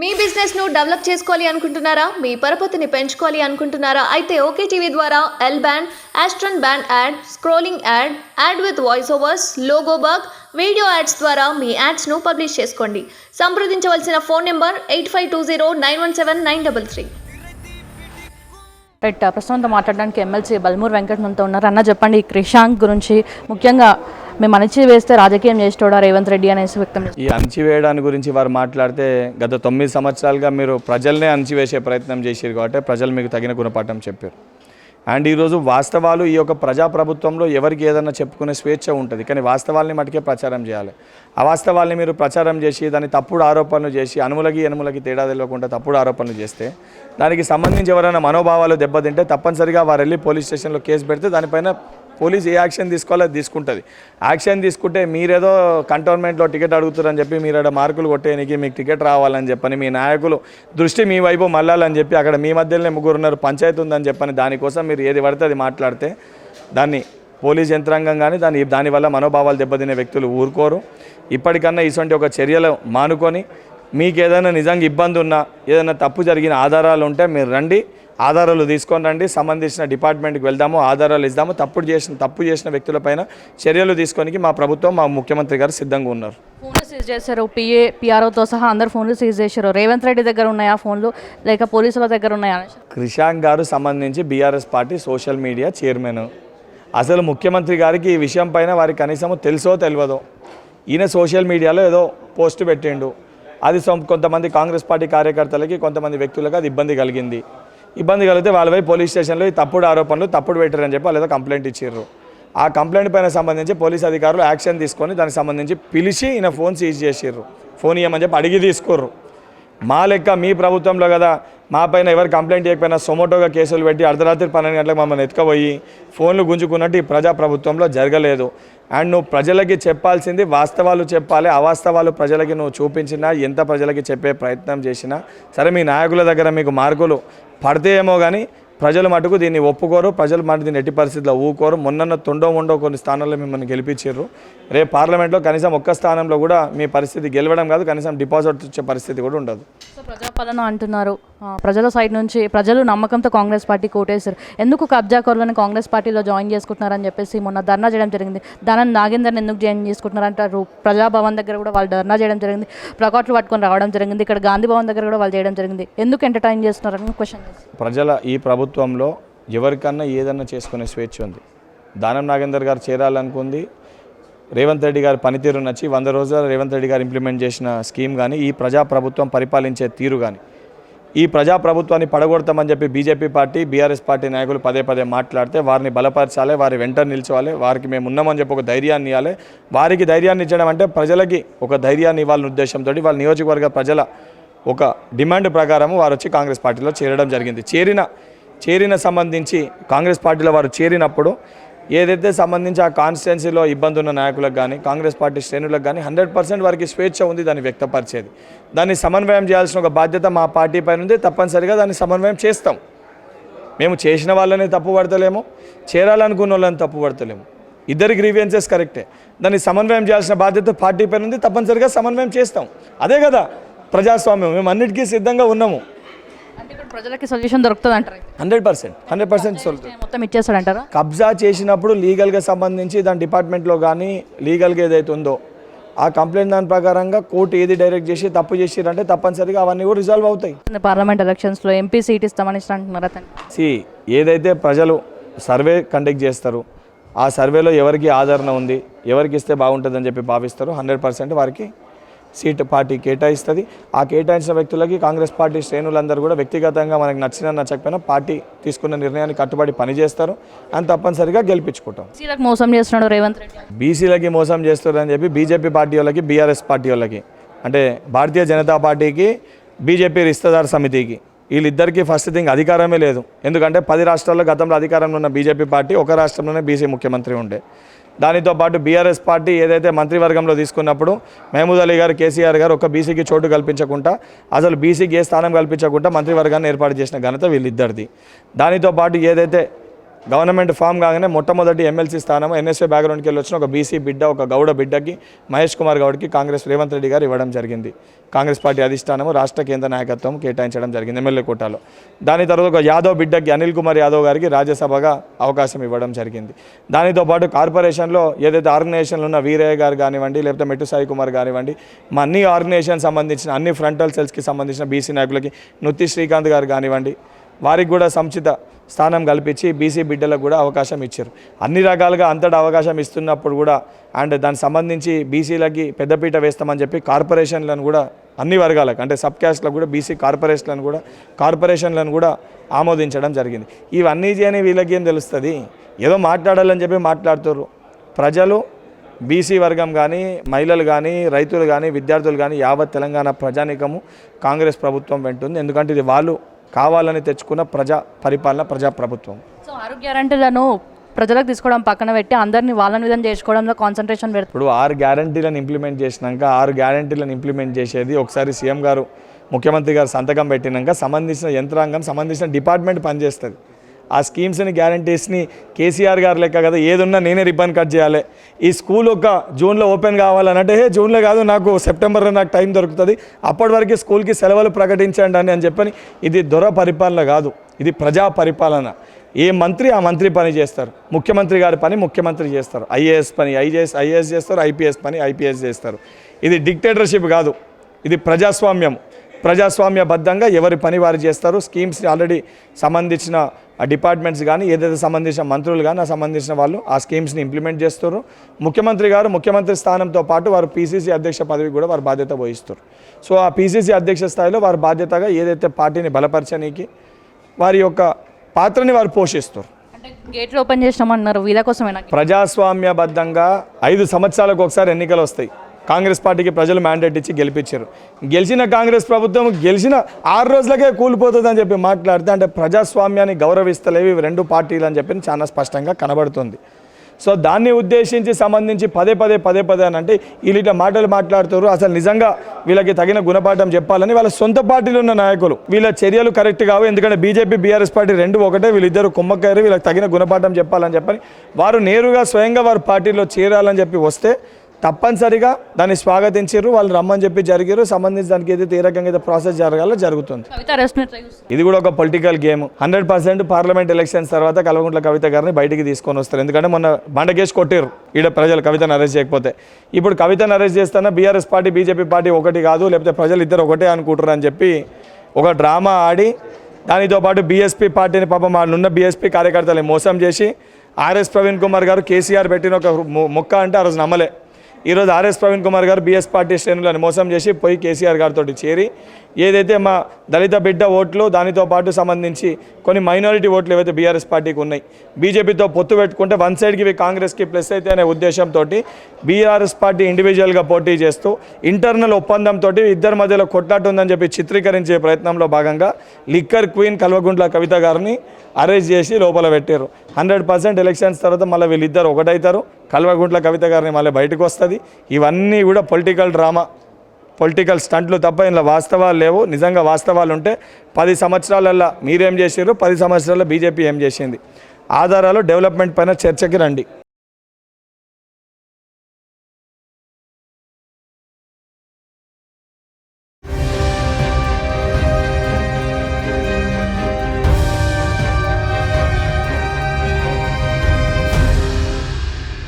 మీ business ను develop చేసుకోవాలి అనుకుంటున్నారా? మీ పరపతిని పెంచుకోవాలి అనుకుంటున్నారా? అయితే ఓకే టీవీ ద్వారా L band, Aston band ad, scrolling ad, ad with voice overs, logo bug, video ads ద్వారా మీ యాడ్స్ ను పబ్లిష్ చేసుకోండి. సంప్రదించవలసిన ఫోన్ నెంబర్ 8520917933. రైట్, ప్రస్తుతం మాట్లాడడానికి ఎమ్మెల్సీ బల్మూరు వెంకట్ మనతో ఉన్నారు. అన్న చెప్పండి, ఈ క్రిషాంక్ గురించి ముఖ్యంగా మేము అణచి వేస్తే రాజకీయం చేసేటోడా రేవంత్ రెడ్డి అనేసి వ్యక్తం చేస్తారు. ఈ అణచివేయడానికి గురించి వారు మాట్లాడితే గత 9 సంవత్సరాలుగా మీరు ప్రజల్నే అణచివేసే ప్రయత్నం చేశారు కాబట్టి ప్రజలు మీకు తగిన గుణపాఠం చెప్పారు. అండ్ ఈరోజు వాస్తవాలు ఈ యొక్క ప్రజాప్రభుత్వంలో ఎవరికి ఏదన్నా చెప్పుకునే స్వేచ్ఛ ఉంటుంది, కానీ వాస్తవాల్ని మటుకే ప్రచారం చేయాలి. అవాస్తవాల్ని మీరు ప్రచారం చేసి దాన్ని తప్పుడు ఆరోపణలు చేసి ఎనుములకి తేడా తెలియకుండా తప్పుడు ఆరోపణలు చేస్తే దానికి సంబంధించి ఎవరైనా మనోభావాలు దెబ్బతింటే తప్పనిసరిగా వారు వెళ్ళి పోలీస్ స్టేషన్లో కేసు పెడితే దానిపైన పోలీస్ ఏ యాక్షన్ తీసుకోవాలో అది తీసుకుంటుంది. యాక్షన్ తీసుకుంటే మీరేదో కంటోన్మెంట్లో టికెట్ అడుగుతారని చెప్పి మీరు అక్కడ మార్కులు కొట్టేయడానికి మీకు టికెట్ రావాలని చెప్పని మీ నాయకులు దృష్టి మీ వైపు మళ్ళాలని చెప్పి అక్కడ మీ మధ్యలోనే ముగ్గురున్నారు పంచాయతీ ఉందని చెప్పని దానికోసం మీరు ఏది పడితే అది మాట్లాడితే దాన్ని పోలీస్ యంత్రాంగం కానీ దానివల్ల మనోభావాలు దెబ్బతినే వ్యక్తులు ఊరుకోరు. ఇప్పటికన్నా ఇటువంటి ఒక చర్యలు మానుకొని మీకు ఏదైనా నిజంగా ఇబ్బంది ఉన్నా ఏదైనా తప్పు జరిగిన ఆధారాలు ఉంటే మీరు రండి, ఆధారాలు తీసుకొని రండి, సంబంధించిన డిపార్ట్మెంట్కి వెళ్దాము, ఆధారాలు ఇద్దాము. తప్పు చేసిన వ్యక్తులపైన చర్యలు తీసుకోనికి మా ప్రభుత్వం మా ముఖ్యమంత్రి గారు సిద్ధంగా ఉన్నారు. ఫోన్లు సీజ్ చేశారు, పిఆర్ఓతో సహా అందరు ఫోన్లు సీజ్ చేశారు. రేవంత్ రెడ్డి దగ్గర ఉన్నాయా ఫోన్లు, లేక పోలీసుల దగ్గర ఉన్నాయా? క్రిషాంక్ గారు సంబంధించి BRS party social media chairman. అసలు ముఖ్యమంత్రి గారికి ఈ విషయం పైన వారికి కనీసం తెలుసో తెలియదో. ఈయన సోషల్ మీడియాలో ఏదో పోస్ట్ పెట్టిండు, అది కొంతమంది కాంగ్రెస్ పార్టీ కార్యకర్తలకి కొంతమంది వ్యక్తులకు అది ఇబ్బంది కలిగింది. ఇబ్బంది కలిగితే వాళ్ళపై పోలీస్ స్టేషన్లో ఈ తప్పుడు ఆరోపణలు తప్పుడు పెట్టారని చెప్పి వాళ్ళు ఏదో కంప్లైంట్ ఇచ్చారు. ఆ కంప్లైంట్ పైన సంబంధించి పోలీస్ అధికారులు యాక్షన్ తీసుకొని దానికి సంబంధించి పిలిచి ఈయన ఫోన్ సీజ్ చేసారు. ఫోన్ ఇవ్వమని చెప్పి అడిగి తీసుకోర్రు. మా లెక్క మీ ప్రభుత్వంలో కదా మా పైన ఎవరు కంప్లైంట్ చేయకపోయినా సొమోటోగా కేసులు పెట్టి అర్ధరాత్రి 12 గంటలకు మమ్మల్ని ఎత్తుకుపోయి ఫోన్లు గుంజుకున్నట్టు ఈ ప్రజాప్రభుత్వంలో జరగలేదు. అండ్ నువ్వు ప్రజలకి చెప్పాల్సింది వాస్తవాలు చెప్పాలి. అవాస్తవాలు ప్రజలకి నువ్వు చూపించినా ఎంత ప్రజలకి చెప్పే ప్రయత్నం చేసినా సరే మీ నాయకుల దగ్గర మీకు మార్కులు పడితేయేమో కానీ ప్రజలు మటుకు దీన్ని ఒప్పుకోరు. ప్రజలు మటు దీన్ని ఎట్టి పరిస్థితుల్లో ఊకోరు. మొన్న ఉండో కొన్ని స్థానాల్లో మిమ్మల్ని గెలిపించారు. రేపు పార్లమెంట్లో కనీసం ఒక్క స్థానంలో కూడా మీ పరిస్థితి గెలవడం కాదు, కనీసం డిపాజిట్ వచ్చే పరిస్థితి కూడా ఉండదు. సో ప్రజాపాలన అంటున్నారు, ప్రజల సైడ్ నుంచి ప్రజలు నమ్మకంతో కాంగ్రెస్ పార్టీ కోటేశారు. ఎందుకు కబ్జాకోరులను కాంగ్రెస్ పార్టీలో జాయిన్ చేసుకుంటున్నారని చెప్పేసి మొన్న ధర్నా చేయడం జరిగింది. దానం నాగేందర్ని ఎందుకు జాయిన్ చేసుకుంటున్నారంటారు. ప్రజాభవన్ దగ్గర కూడా వాళ్ళు ధర్నా చేయడం జరిగింది, ప్లకార్డులు పట్టుకొని రావడం జరిగింది. ఇక్కడ గాంధీ భవన్ దగ్గర కూడా వాళ్ళు చేయడం జరిగింది. ఎందుకు ఎంటర్టైన్ చేస్తున్నారని క్వశ్చన్. ప్రజల ఈ ప్రభుత్వంలో ఎవరికన్నా ఏదన్నా చేసుకునే స్వేచ్ఛ ఉంది. దానం నాగేందర్ గారు చేరాలనుకుంది, రేవంత్ రెడ్డి గారి పనితీరు నచ్చి 100 రోజులు రేవంత్ రెడ్డి గారు ఇంప్లిమెంట్ చేసిన స్కీమ్ కానీ ఈ ప్రజాప్రభుత్వం పరిపాలించే తీరు కానీ ఈ ప్రజాప్రభుత్వాన్ని పడగొడతామని చెప్పి బీజేపీ పార్టీ బీఆర్ఎస్ పార్టీ నాయకులు పదే మాట్లాడితే వారిని బలపరచాలి, వారి వెంట నిల్చోవాలి, వారికి మేము ఉన్నామని చెప్పి ఒక ధైర్యాన్ని ఇవ్వాలి. వారికి ధైర్యాన్ని ఇచ్చడం అంటే ప్రజలకి ఒక ధైర్యాన్ని ఇవ్వాలనే ఉద్దేశంతో వాళ్ళ నియోజకవర్గ ప్రజల ఒక డిమాండ్ ప్రకారం వారు వచ్చి కాంగ్రెస్ పార్టీలో చేరడం జరిగింది. చేరిన సంబంధించి కాంగ్రెస్ పార్టీలో వారు చేరినప్పుడు ఏదైతే సంబంధించి ఆ కాన్స్టిట్యున్సీలో ఇబ్బంది ఉన్న నాయకులకు కానీ కాంగ్రెస్ పార్టీ శ్రేణులకు కానీ 100% వారికి స్వేచ్ఛ ఉంది దాన్ని వ్యక్తపరిచేది. దాన్ని సమన్వయం చేయాల్సిన ఒక బాధ్యత మా పార్టీ పైన ఉంది. తప్పనిసరిగా దాన్ని సమన్వయం చేస్తాం. మేము చేసిన వాళ్ళని తప్పు పడతలేము, చేరాలనుకున్న వాళ్ళని తప్పు పడతలేము. ఇద్దరి గ్రీవియన్సెస్ కరెక్టే. దాన్ని సమన్వయం చేయాల్సిన బాధ్యత పార్టీ పైన ఉంది. తప్పనిసరిగా సమన్వయం చేస్తాం. అదే కదా ప్రజాస్వామ్యం. మేము అన్నిటికీ సిద్ధంగా ఉన్నాము. ప్రజలకి సొల్యూషన్ దొరుకుతుంది అంటారు. 100% సొల్యూషన్ మొత్తం ఇచ్చేస్తాడంటారా? కబ్జా చేసినప్పుడు లీగల్గా సంబంధించి దాని డిపార్ట్మెంట్లో కానీ లీగల్గా ఏదైతే ఉందో ఆ కంప్లైంట్ దాని ప్రకారంగా కోర్టు ఏది డైరెక్ట్ చేసి తప్పు చేసిరంటే తప్పనిసరిగా అవన్నీ కూడా రిజాల్వ్ అవుతాయి. పార్లమెంట్ ఎలక్షన్స్లో ఎంపీ సీట్ ఇస్తామని అంటున్నారు అతను. ఏదైతే ప్రజలు సర్వే కండక్ట్ చేస్తారు ఆ సర్వేలో ఎవరికి ఆదరణ ఉంది, ఎవరికి ఇస్తే బాగుంటుందని చెప్పి భావిస్తారు, 100% వారికి సీట్ పార్టీ కేటాయిస్తుంది. ఆ కేటాయించిన వ్యక్తులకి కాంగ్రెస్ పార్టీ శ్రేణులందరూ కూడా వ్యక్తిగతంగా మనకు నచ్చకపోయినా పార్టీ తీసుకున్న నిర్ణయాన్ని కట్టుబడి పనిచేస్తారు అని తప్పనిసరిగా గెలిపించుకుంటాం. బీసీలకు మోసం చేస్తున్నాడు రేవంత్ రెడ్డి. బీసీలకి మోసం చేస్తారని చెప్పి బీజేపీ పార్టీ వాళ్ళకి బీఆర్ఎస్ పార్టీ వాళ్ళకి అంటే భారతీయ జనతా పార్టీకి బీజేపీ రిస్తదార్ సమితికి వీళ్ళిద్దరికీ ఫస్ట్ థింగ్ అధికారమే లేదు. ఎందుకంటే 10 రాష్ట్రాల్లో గతంలో అధికారంలో ఉన్న బీజేపీ పార్టీ ఒక రాష్ట్రంలోనే బీసీ ముఖ్యమంత్రి ఉండే. దానితో పాటు బీఆర్ఎస్ పార్టీ ఏదైతే మంత్రివర్గంలో తీసుకున్నప్పుడు మహమూద్ అలీ గారు కేసీఆర్ గారు ఒక బీసీకి చోటు కల్పించకుండా అసలు బీసీకి ఏ స్థానం కల్పించకుండా మంత్రివర్గాన్ని ఏర్పాటు చేసిన ఘనత వీళ్ళిద్దరిది. దానితో పాటు ఏదైతే గవర్నమెంట్ ఫామ్ కాగానే మొట్టమొదటి ఎమ్మెల్సీ స్థానం ఎన్ఎస్ఏ బ్యాక్గ్రౌండ్కి వెళ్ళి వచ్చిన ఒక బీసీ బిడ్డ, ఒక గౌడ బిడ్డకి, మహేష్ కుమార్ గౌడ్కి కాంగ్రెస్ రేవంత్ రెడ్డి గారు ఇవ్వడం జరిగింది. కాంగ్రెస్ పార్టీ అధిష్టానము రాష్ట్ర కేంద్ర నాయకత్వం కేటాయించడం జరిగింది ఎమ్మెల్యే కోటాలో. దాని తర్వాత ఒక యాదవ్ బిడ్డకి, అనిల్ కుమార్ యాదవ్ గారికి రాజ్యసభగా అవకాశం ఇవ్వడం జరిగింది. దానితో పాటు కార్పొరేషన్లో ఏదైతే ఆర్గనైజేషన్లు ఉన్న వీరయ్య గారు కానివ్వండి, లేకపోతే మెట్టు సాయి కుమార్ కానివ్వండి, మా అన్ని ఆర్గనైజేషన్ సంబంధించిన అన్ని ఫ్రంటల్ సెల్స్కి సంబంధించిన బీసీ నాయకులకి నుత్తి శ్రీకాంత్ గారు కానివ్వండి, వారికి కూడా సముచిత స్థానం కల్పించి బీసీ బిడ్డలకు కూడా అవకాశం ఇచ్చారు. అన్ని రకాలుగా అంతటా అవకాశం ఇస్తున్నప్పుడు కూడా అండ్ దానికి సంబంధించి బీసీలకి పెద్దపీట వేస్తామని చెప్పి కార్పొరేషన్లను కూడా అన్ని వర్గాలకు అంటే సబ్ క్యాస్ట్లకు కూడా బీసీ కార్పొరేషన్లను కూడా ఆమోదించడం జరిగింది. ఇవన్నీ చేయని వీళ్ళకి ఏం తెలుస్తుంది? ఏదో మాట్లాడాలని చెప్పి మాట్లాడుతారు. ప్రజలు బీసీ వర్గం కానీ, మహిళలు కానీ, రైతులు కానీ, విద్యార్థులు కానీ యావత్ తెలంగాణ ప్రజానీకము కాంగ్రెస్ ప్రభుత్వం వెంటుంది. ఎందుకంటే ఇది వాళ్ళు కావాలని తెచ్చుకున్న ప్రజాప్రభుత్వం. సో 6 గ్యారంటీలను ప్రజలకు తీసుకోవడం పక్కన పెట్టి అందరినీ వాళ్ళని విధంగా చేసుకోవడంలో కాన్సన్ట్రేషన్ పెడుతుంది. ఇప్పుడు 6 గ్యారంటీలను ఇంప్లిమెంట్ చేసినాక 6 గ్యారంటీలను ఇంప్లిమెంట్ చేసేది ఒకసారి సీఎం గారు, ముఖ్యమంత్రి గారు సంతకం పెట్టినాక సంబంధించిన యంత్రాంగం, సంబంధించిన డిపార్ట్మెంట్ పనిచేస్తుంది. ఆ స్కీమ్స్ని, గ్యారంటీస్ని కేసీఆర్ గారు లెక్క కదా ఏదున్నా నేనే రిబ్బన్ కట్ చేయాలి, ఈ స్కూల్ ఒక జూన్లో ఓపెన్ కావాలనంటే జూన్లో కాదు నాకు సెప్టెంబర్లో నాకు టైం దొరుకుతుంది, అప్పటి వరకు స్కూల్కి సెలవులు ప్రకటించండి అని చెప్పని. ఇది దొర పరిపాలన కాదు, ఇది ప్రజా పరిపాలన. ఏ మంత్రి ఆ మంత్రి పని చేస్తారు, ముఖ్యమంత్రి గారి పని ముఖ్యమంత్రి చేస్తారు, ఐఏఎస్ పని ఐఏఎస్ చేస్తారు, ఐపీఎస్ పని ఐపీఎస్ చేస్తారు. ఇది డిక్టేటర్షిప్ కాదు, ఇది ప్రజాస్వామ్యబద్ధంగా ఎవరి పని వారు చేస్తారు. స్కీమ్స్ ఆల్రెడీ సంబంధించిన డిపార్ట్మెంట్స్ కానీ, ఏదైతే సంబంధించిన మంత్రులు కానీ, ఆ సంబంధించిన వాళ్ళు ఆ స్కీమ్స్ని ఇంప్లిమెంట్ చేస్తారు. ముఖ్యమంత్రి గారు ముఖ్యమంత్రి స్థానంతో పాటు వారు పీసీసీ అధ్యక్ష పదవి కూడా వారు బాధ్యత వహిస్తారు. సో ఆ పీసీసీ అధ్యక్ష స్థాయిలో వారు బాధ్యతగా ఏదైతే పార్టీని బలపరచనీకి వారి యొక్క పాత్రని వారు పోషిస్తారు. అంటే గేట్లు ఓపెన్ చేసినామన్నారు వీళ్ళ కోసమేనా? ప్రజాస్వామ్యబద్ధంగా 5 సంవత్సరాలకు ఒకసారి ఎన్నికలు వస్తాయి. కాంగ్రెస్ పార్టీకి ప్రజలు మ్యాండేట్ ఇచ్చి గెలిపించారు. గెలిచిన కాంగ్రెస్ ప్రభుత్వం గెలిచిన 6 రోజులకే కూలిపోతుందని చెప్పి మాట్లాడితే అంటే ప్రజాస్వామ్యాన్ని గౌరవిస్తలేవి 2 పార్టీలు అని చెప్పి చాలా స్పష్టంగా కనబడుతుంది. సో దాన్ని ఉద్దేశించి సంబంధించి పదే పదే అని అంటే వీళ్ళు ఇట్లా మాటలు మాట్లాడుతారు. అసలు నిజంగా వీళ్ళకి తగిన గుణపాఠం చెప్పాలని వాళ్ళ సొంత పార్టీలో ఉన్న నాయకులు వీళ్ళ చర్యలు కరెక్ట్ కావు. ఎందుకంటే బీజేపీ బీఆర్ఎస్ పార్టీ 2 ఒకటే, వీళ్ళిద్దరు కుమ్మక్కారు, వీళ్ళకి తగిన గుణపాఠం చెప్పాలని చెప్పని వారు నేరుగా స్వయంగా వారి పార్టీలో చేరాలని చెప్పి వస్తే తప్పనిసరిగా దాన్ని స్వాగతించారు. వాళ్ళు రమ్మని చెప్పి జరిగారు. సంబంధించి దానికి ఏదైతే ఏ రకంగా అయితే ప్రాసెస్ జరగాలో జరుగుతుంది. ఇది కూడా ఒక పొలిటికల్ గేమ్. 100% పార్లమెంట్ ఎలక్షన్స్ తర్వాత కల్వకుంట్ల కవిత గారిని బయటికి తీసుకొని వస్తారు. ఎందుకంటే మొన్న బండకేసి కొట్టారు ఈడ ప్రజలు కవితను అరెస్ట్ చేయకపోతే. ఇప్పుడు కవితను అరెస్ట్ చేస్తున్నా బీఆర్ఎస్ పార్టీ బీజేపీ పార్టీ ఒకటి కాదు, లేకపోతే ప్రజలు ఇద్దరు ఒకటే అనుకుంటారు అని చెప్పి ఒక డ్రామా ఆడి దానితో పాటు బీఎస్పీ పార్టీని పాపం వాళ్ళున్న బీఎస్పీ కార్యకర్తలని మోసం చేసి ఆర్ఎస్ ప్రవీణ్ కుమార్ గారు కేసీఆర్ పెట్టిన ఒక మొక్క అంటే ఆ రోజు నమ్మలే. ఈరోజు ఆర్ఎస్ ప్రవీణ్ కుమార్ గారు బీఎస్ పార్టీ శ్రేణులను మోసం చేసి పోయి కేసీఆర్ గారితో చేరి ఏదైతే మా దళిత బిడ్డ ఓట్లు దానితో పాటు సంబంధించి కొన్ని మైనారిటీ ఓట్లు ఏవైతే బీఆర్ఎస్ పార్టీకి ఉన్నాయి, బీజేపీతో పొత్తు పెట్టుకుంటే వన్ సైడ్కి కాంగ్రెస్కి ప్లస్ అయితే అనే ఉద్దేశంతో బీఆర్ఎస్ పార్టీ ఇండివిజువల్గా పోటీ చేస్తూ ఇంటర్నల్ ఒప్పందంతో ఇద్దరి మధ్యలో కొట్లాట ఉందని చెప్పి చిత్రీకరించే ప్రయత్నంలో భాగంగా లిక్కర్ క్వీన్ కల్వకుంట్ల కవిత గారిని అరెస్ట్ చేసి లోపల పెట్టారు. 100% ఎలక్షన్స్ తర్వాత మళ్ళీ వీళ్ళిద్దరు ఒకటవుతారు. కల్వకుంట్ల కవిత గారిని మళ్ళీ బయటకు వస్తుంది. ఇవన్నీ కూడా పొలిటికల్ డ్రామా, పొలిటికల్ స్టంట్లు తప్ప ఇందులో వాస్తవాలు లేవు. నిజంగా వాస్తవాలు ఉంటే 10 సంవత్సరాలలో మీరేం చేసారు, 10 సంవత్సరాల్లో బీజేపీ ఏం చేసింది, ఆధారాలు డెవలప్మెంట్ పైన చర్చకి రండి.